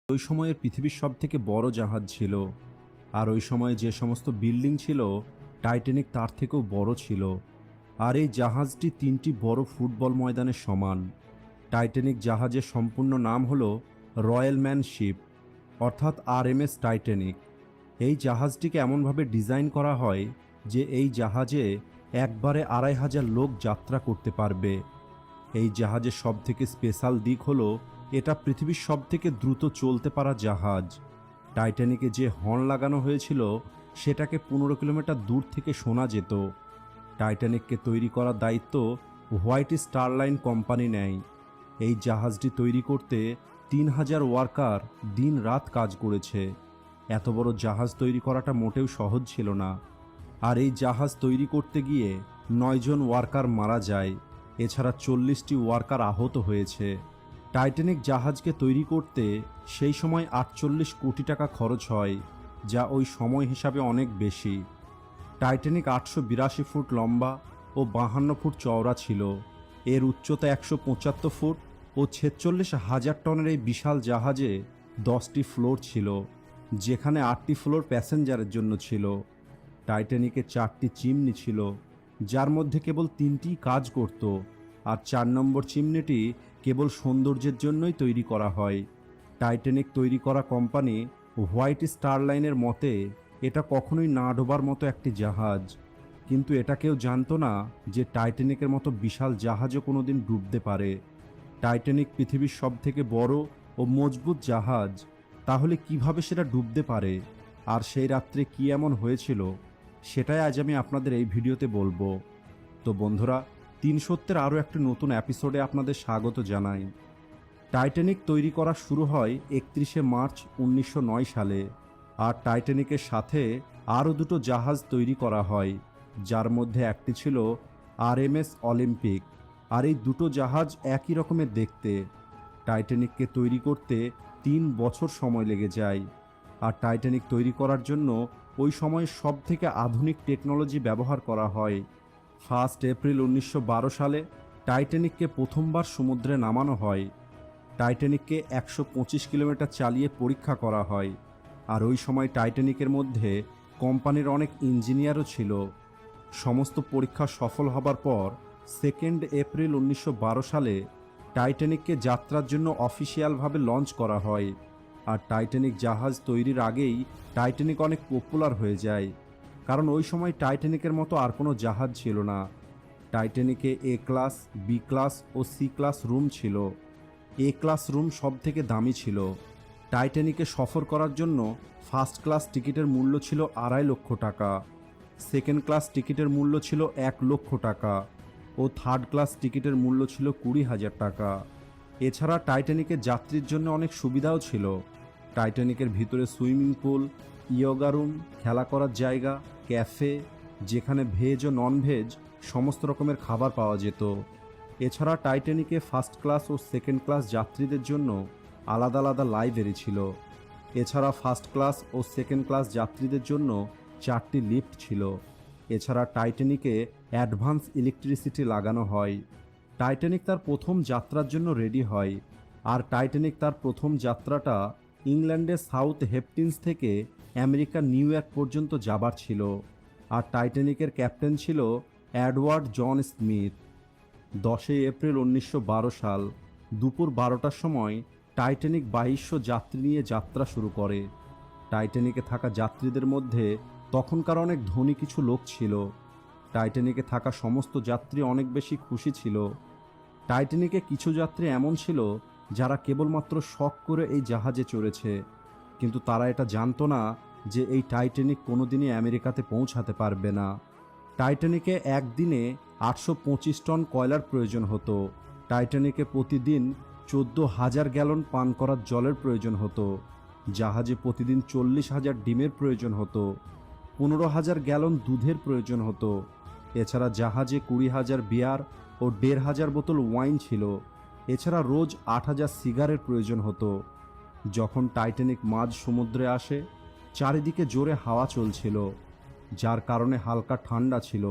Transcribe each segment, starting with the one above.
ওই সময়ের পৃথিবীর সবথেকে বড় জাহাজ ছিল। আর ওই সময়ে যে সমস্ত বিল্ডিং ছিল, টাইটানিক তার থেকেও বড় ছিল। আর এই জাহাজটি 3টি বড় ফুটবল ময়দানের সমান। টাইটানিক জাহাজের সম্পূর্ণ নাম হলো রয়্যাল ম্যান শিপ, অর্থাৎ RMS টাইটানিক। এই জাহাজটিকে এমনভাবে ডিজাইন করা হয় যে এই জাহাজে একবারে 2500 লোক যাত্রা করতে পারবে। এই জাহাজের সবথেকে স্পেশাল দিক হলো এটা পৃথিবীর সবথেকে দ্রুত চলতে পারা জাহাজ। টাইটানিকে যে হর্ন লাগানো হয়েছিল সেটাকে 15 কিলোমিটার দূর থেকে শোনা যেত। টাইটানিককে তৈরি করার দায়িত্ব হোয়াইট স্টার লাইন কোম্পানি নেয়। এই জাহাজটি তৈরি করতে 3000 ওয়ার্কার দিন রাত কাজ করেছে। এত বড় জাহাজ তৈরি করাটা মোটেও সহজ ছিল না। আর এই জাহাজ তৈরি করতে গিয়ে 9 জন ওয়ার্কার মারা যায়, এছাড়া 40টি ওয়ার্কার আহত হয়েছে। টাইটানিক জাহাজকে তৈরি করতে সেই সময় 48 কোটি টাকা খরচ হয়, যা ওই সময় হিসাবে অনেক বেশি। টাইটানিক 882 ফুট লম্বা ও 52 ফুট চওড়া ছিল। এর উচ্চতা 175 ফুট ও 46,000 টনের এই বিশাল জাহাজে 10টি ফ্লোর ছিল, যেখানে 8টি ফ্লোর প্যাসেঞ্জারের জন্য ছিল। টাইটানিকে 4টি চিমনি ছিল, যার মধ্যে কেবল 3টি কাজ করত, আর 4 নম্বর চিমনিটি কেবল সৌন্দর্যের জন্যই তৈরি করা হয়। টাইটানিক তৈরি করা কোম্পানি হোয়াইট স্টার লাইনের মতে এটা কখনোই না ডোবার মতো একটি জাহাজ। কিন্তু এটা কেউ জানতো না যে টাইটানিকের মতো বিশাল জাহাজও কোনোদিন ডুবতে পারে। টাইটানিক পৃথিবীর সবথেকে বড় ও মজবুত জাহাজ, তাহলে কিভাবে সেটা ডুবতে পারে? আর সেই রাত্রে কি এমন হয়েছিল সেটাই আজ আমি আপনাদের এই ভিডিওতে বলবো। তো বন্ধুরা, 3 সত্যের আরও একটি নতুন এপিসোডে আপনাদের স্বাগত জানাই। টাইটানিক তৈরি করা শুরু হয় 31শে মার্চ 1909 সালে। আর টাইটানিকের সাথে আরও 2টো জাহাজ তৈরি করা হয়, যার মধ্যে একটি ছিল RMS অলিম্পিক। আর এই 2টো জাহাজ একই রকমের দেখতে। টাইটানিককে তৈরি করতে 3 বছর সময় লেগে যায়। আর টাইটানিক তৈরি করার জন্য ওই সময় সবথেকে আধুনিক টেকনোলজি ব্যবহার করা হয়। 1 এপ্রিল 1912 সালে টাইটানিককে প্রথমবার সমুদ্রে নামানো হয়। টাইটানিককে 125 কিলোমিটার চালিয়ে পরীক্ষা করা হয়। আর ওই সময় টাইটানিকের মধ্যে কোম্পানির অনেক ইঞ্জিনিয়ারও ছিল। সমস্ত পরীক্ষা সফল হবার পর 2 এপ্রিল 1912 সালে টাইটানিককে যাত্রার জন্য অফিসিয়ালভাবে লঞ্চ করা হয়। আর টাইটানিক জাহাজ তৈরির আগেই টাইটানিক অনেক পপুলার হয়ে যায়, কারণ ওই সময় টাইটানিকের মতো আর কোনো জাহাজ ছিল না। টাইটানিকে A ক্লাস, B ক্লাস ও C ক্লাস রুম ছিল। A ক্লাস রুম সব থেকে দামি ছিল। টাইটানিকে সফর করার জন্য ফার্স্ট ক্লাস টিকিটের মূল্য ছিল 2.5 লক্ষ টাকা, সেকেন্ড ক্লাস টিকিটের মূল্য ছিল 1 লক্ষ টাকা ও থার্ড ক্লাস টিকিটের মূল্য ছিল 20,000 টাকা। এছাড়া টাইটানিকের যাত্রীর জন্য অনেক সুবিধাও ছিল। টাইটানিকের ভিতরে সুইমিং পুল, ইয়োগা রুম, খেলা করার জায়গা, ক্যাফে, যেখানে ভেজ ও নন ভেজ সমস্ত রকমের খাবার পাওয়া যেত। এছাড়া টাইটানিকে ফার্স্ট ক্লাস ও সেকেন্ড ক্লাস যাত্রীদের জন্য আলাদা আলাদা লাইব্রেরি ছিল। এছাড়া ফার্স্ট ক্লাস ও সেকেন্ড ক্লাস যাত্রীদের জন্য 4টি লিফট ছিল। এছাড়া টাইটানিকে অ্যাডভান্স ইলেকট্রিসিটি লাগানো হয়। টাইটানিক তার প্রথম যাত্রার জন্য রেডি হয়। আর টাইটানিক তার প্রথম যাত্রাটা ইংল্যান্ডের সাউথ হেপটিন্স থেকে আমেরিকার নিউ ইয়র্ক পর্যন্ত যাবার ছিল। আর টাইটানিকের ক্যাপ্টেন ছিল এডওয়ার্ড জন স্মিথ। 10 এপ্রিল 1912 সাল দুপুর 12টার সময় টাইটানিক 2200 যাত্রী নিয়ে যাত্রা শুরু করে। টাইটানিকে থাকা যাত্রীদের মধ্যে তখনকার অনেক ধনী কিছু লোক ছিল। টাইটানিকে থাকা সমস্ত যাত্রী অনেক বেশি খুশি ছিল। টাইটানিকে কিছু যাত্রী এমন ছিল যারা কেবলমাত্র শখ করে এই জাহাজে চড়েছে, কিন্তু তারা এটা জানতো না যে এই টাইটানিক কোনোদিনই আমেরিকাতে পৌঁছাতে পারবে না। টাইটানিকে একদিনে 825 টন কয়লার প্রয়োজন হতো। টাইটানিকে প্রতিদিন 14,000 গ্যালন পান করার জলের প্রয়োজন হতো। জাহাজে প্রতিদিন 40,000 ডিমের প্রয়োজন হতো। 15,000 গ্যালন দুধের প্রয়োজন হতো। এছাড়া জাহাজে 20,000 বিয়ার ও 1,500 বোতল ওয়াইন ছিল। এছাড়া রোজ 8,000 সিগারের প্রয়োজন হতো। যখন টাইটানিক মাঝ সমুদ্রে আসে, চারিদিকে জোরে হাওয়া চলছিল, যার কারণে হালকা ঠান্ডা ছিল।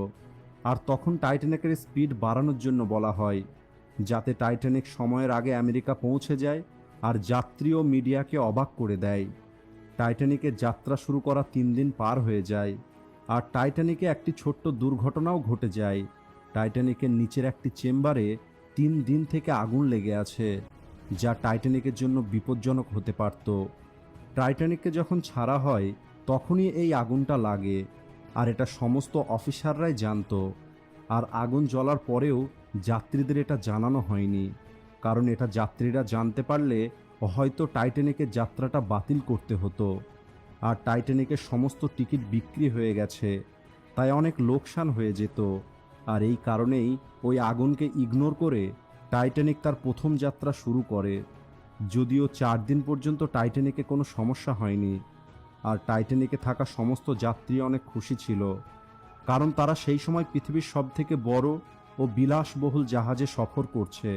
আর তখন টাইটানিকের স্পিড বাড়ানোর জন্য বলা হয়, যাতে টাইটানিক সময়ের আগে আমেরিকা পৌঁছে যায় আর যাত্রী ও মিডিয়াকে অবাক করে দেয়। টাইটানিকের যাত্রা শুরু করা 3 দিন পার হয়ে যায়, আর টাইটানিকে একটি ছোট্ট দুর্ঘটনাও ঘটে যায়। টাইটানিকের নিচের একটি চেম্বারে 3 দিন থেকে আগুন লেগে আছে, যা টাইটানিকের জন্য বিপজ্জনক হতে পারত। টাইটানিককে যখন ছাড়া হয় তখনই এই আগুনটা লাগে, আর এটা সমস্ত অফিসাররাই জানতো। আর আগুন জ্বলার পরেও যাত্রীদের এটা জানানো হয়নি, কারণ এটা যাত্রীরা জানতে পারলে হয়তো টাইটানিকের যাত্রাটা বাতিল করতে হতো। আর টাইটানিকের সমস্ত টিকিট বিক্রি হয়ে গেছে, তাই অনেক লোকসান হয়ে যেত। আর এই কারণেই ওই আগুনকে ইগনোর করে টাইটানিক তার প্রথম যাত্রা শুরু করে। যদিও 4 দিন পর্যন্ত টাইটানিকে কোনো সমস্যা হয়নি, আর টাইটানিকে থাকা সমস্ত যাত্রী অনেক খুশি ছিল, কারণ তারা সেই সময় পৃথিবীর সবথেকে বড় ও বিলাসবহুল জাহাজে সফর করছে।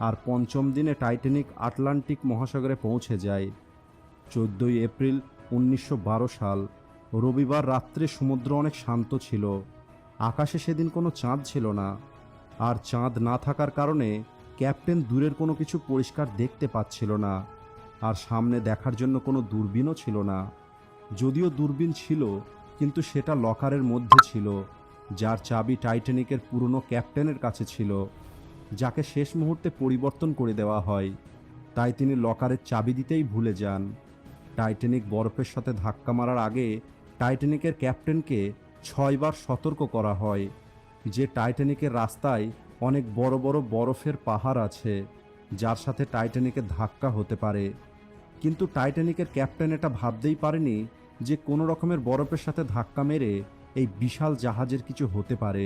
আর পঞ্চম দিনে টাইটানিক আটলান্টিক মহাসাগরে পৌঁছে যায়। 14ই এপ্রিল 1912 সাল, রবিবার রাত্রে সমুদ্র অনেক শান্ত ছিল। আকাশে সেদিন কোনো চাঁদ ছিল না, আর চাঁদ না থাকার কারণে ক্যাপ্টেন দূরের কোনো কিছু পরিষ্কার দেখতে পাচ্ছিল না, আর সামনে দেখার জন্য কোনো দূরবীনও ছিল না। যদিও দূরবীন ছিল, কিন্তু সেটা লকারের মধ্যে ছিল, যার চাবি টাইটানিকের পুরনো ক্যাপ্টেনের কাছে ছিল, যাকে শেষ মুহূর্তে পরিবর্তন করে দেওয়া হয়। তাই তিনি লকারের চাবি দিতেই ভুলে যান। টাইটানিক বরফের সাথে ধাক্কা মারার আগে টাইটানিকের ক্যাপ্টেনকে 6বার সতর্ক করা হয় যে টাইটানিকের রাস্তায় অনেক বড় বড় বরফের পাহাড় আছে, যার সাথে টাইটানিকের ধাক্কা হতে পারে। কিন্তু টাইটানিকের ক্যাপ্টেন এটা ভাবতেই পারেনি যে কোনো রকমের বরফের সাথে ধাক্কা মেরে এই বিশাল জাহাজের কিছু হতে পারে।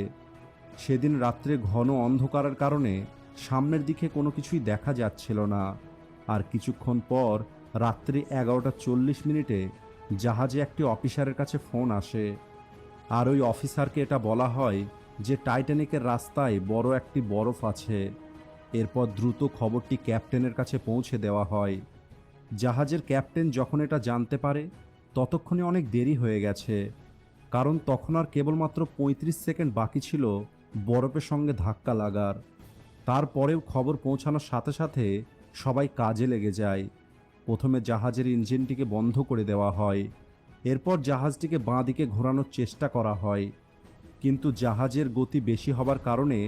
সেদিন রাত্রে ঘন অন্ধকারের কারণে সামনের দিকে কোনো কিছুই দেখা যাচ্ছিল না। আর কিছুক্ষণ পর রাত্রি 11:40 জাহাজে একটি অফিসারের কাছে ফোন আসে, আর ওই অফিসারকে এটা বলা হয় যে টাইটানিকের রাস্তায় বড় একটি বরফ আছে। এরপর দ্রুত খবরটি ক্যাপ্টেনের কাছে পৌঁছে দেওয়া হয়। জাহাজের ক্যাপ্টেন যখন এটা জানতে পারে ততক্ষণে অনেক দেরি হয়ে গেছে, কারণ তখন আর কেবলমাত্র 35 সেকেন্ড বাকি ছিল বরফের সঙ্গে ধাক্কা লাগার। তারপরেও খবর পৌঁছানোর সাথে সাথে সবাই কাজে লেগে যায়। প্রথমে জাহাজের ইঞ্জিনটিকে বন্ধ করে দেওয়া হয়, এরপর জাহাজটিকে বাঁ দিকে ঘোরানোর চেষ্টা করা হয়, কিন্তু জাহাজের গতি বেশি হবার কারণে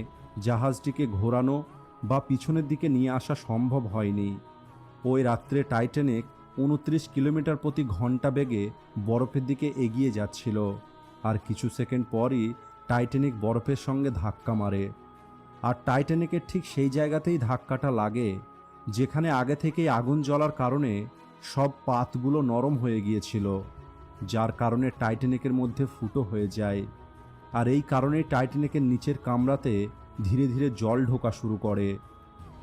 জাহাজটিকে ঘোরানো বা পিছনের দিকে নিয়ে আসা সম্ভব হয়নি। ওই রাত্রে টাইটানিক 29 কিলোমিটার প্রতি ঘন্টা বেগে বরফের দিকে এগিয়ে যাচ্ছিল, আর কিছু সেকেন্ড পরই টাইটানিক বরফের সঙ্গে ধাক্কা মারে। আর টাইটানিকের ঠিক সেই জায়গাতেই ধাক্কাটা লাগে যেখানে আগে থেকেই আগুন জ্বলার কারণে সব পাতগুলো নরম হয়ে গিয়েছিল, যার কারণে টাইটানিকের মধ্যে ফুটো হয়ে যায়। আর এই কারণেই টাইটানিকের নিচের কামরাতে ধীরে ধীরে জল ঢোকা শুরু করে।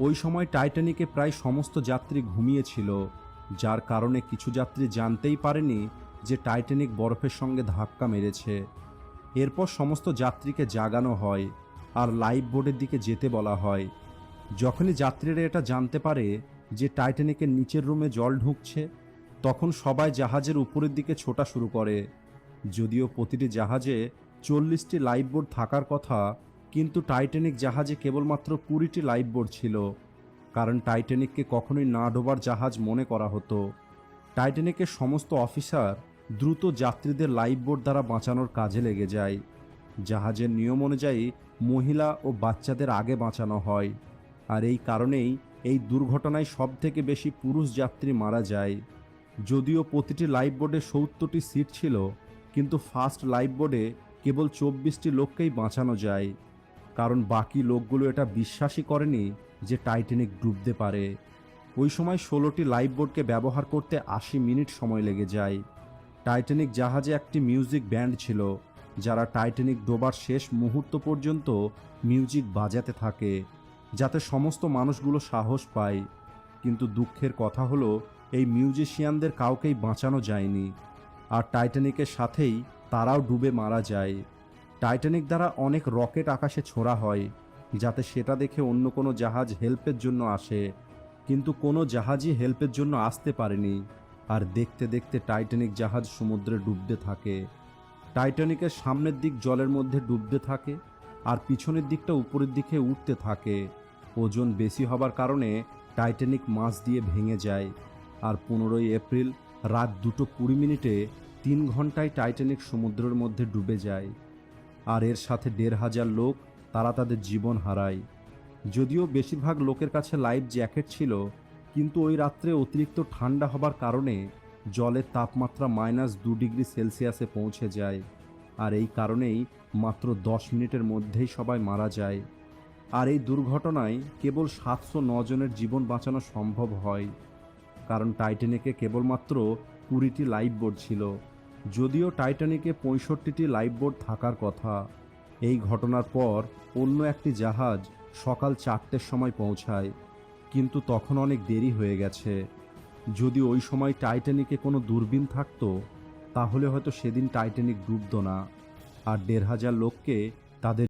ওই সময় টাইটানিকে প্রায় সমস্ত যাত্রী ঘুমিয়েছিল, যার কারণে কিছু যাত্রী জানতেই পারেনি যে টাইটানিক বরফের সঙ্গে ধাক্কা মেরেছে। এরপর সমস্ত যাত্রীকে জাগানো হয় আর লাইফ বোটের দিকে যেতে বলা হয়। যখনই যাত্রীরা এটা জানতে পারে যে টাইটানিকের নিচের রুমে জল ঢুকছে, তখন সবাই জাহাজের উপরের দিকে ছোটা শুরু করে। যদিও প্রতিটি জাহাজে 40টি লাইফ বোট থাকার কথা, কিন্তু টাইটানিক জাহাজে কেবলমাত্র 20টি লাইফ বোট ছিল, কারণ টাইটানিককে কখনোই না ডোবার জাহাজ মনে করা হতো। টাইটানিকের সমস্ত অফিসার দ্রুত যাত্রীদের লাইফ বোট দ্বারা বাঁচানোর কাজে লেগে যায়। জাহাজের নিয়ম অনুযায়ী মহিলা ও বাচ্চাদের আগে বাঁচানো হয়, আর এই কারণেই এই দুর্ঘটনায় সবথেকে বেশি পুরুষ যাত্রী মারা যায়। যদিও প্রতিটি লাইফ বোটে 70টি সিট ছিল, কিন্তু ফার্স্ট লাইফ বোটে কেবল 24টি লোককেই বাঁচানো যায়, কারণ বাকি লোকগুলো এটা বিশ্বাসই করেনি যে টাইটানিক ডুবতে পারে। ওই সময় 16টি লাইফ বোটকে ব্যবহার করতে 80 মিনিট সময় লেগে যায়। টাইটানিক জাহাজে একটি মিউজিক ব্যান্ড ছিল, যারা টাইটানিক ডোবার শেষ মুহূর্ত পর্যন্ত মিউজিক বাজাতে থাকে, যাতে সমস্ত মানুষগুলো সাহস পায়। কিন্তু দুঃখের কথা হলো এই মিউজিশিয়ানদের কাউকেই বাঁচানো যায়নি, আর টাইটানিকের সাথেই তারাও ডুবে মারা যায়। টাইটানিক দ্বারা অনেক রকেট আকাশে ছোড়া হয়, যাতে সেটা দেখে অন্য কোনো জাহাজ হেল্পের জন্য আসে, কিন্তু কোনো জাহাজই হেল্পের জন্য আসতে পারেনি। আর দেখতে দেখতে টাইটানিক জাহাজ সমুদ্রে ডুবতে থাকে। টাইটানিকের সামনের দিক জলের মধ্যে ডুবতে থাকে, আর পিছনের দিকটা উপরের দিকে উঠতে থাকে। ওজন বেশি হবার কারণে টাইটানিক মাঝ দিয়ে ভেঙে যায়। আর 15ই এপ্রিল রাত 2:20 3 ঘন্টায় টাইটানিক সমুদ্রের মধ্যে ডুবে যায়। আর এর সাথে 1,500 লোক তারা তাদের জীবন হারায়। যদিও বেশিরভাগ লোকের কাছে লাইফ জ্যাকেট ছিল, কিন্তু ওই রাত্রে অতিরিক্ত ঠান্ডা হবার কারণে জলের তাপমাত্রা -2 ডিগ্রি সেলসিয়াসে পৌঁছে যায়। আর এই কারণেই মাত্র 10 মিনিটের মধ্যেই সবাই মারা যায়। আর এই দুর্ঘটনায় কেবল 709 জনের জীবন বাঁচানো সম্ভব হয়, কারণ টাইটানিকে কেবলমাত্র 20টি লাইফ বোট ছিল, যদিও টাইটানিকে 65টি লাইফ বোট থাকার কথা। এই ঘটনার পর অন্য একটি জাহাজ সকাল 4টের সময় পৌঁছায়, কিন্তু তখন অনেক দেরি হয়ে গেছে। যদি ওই সময় টাইটানিকে কোনো দূরবীন থাকতো, তাহলে হয়তো সেদিন টাইটানিক ডুবতো না, আর 1,500 লোককে তাদের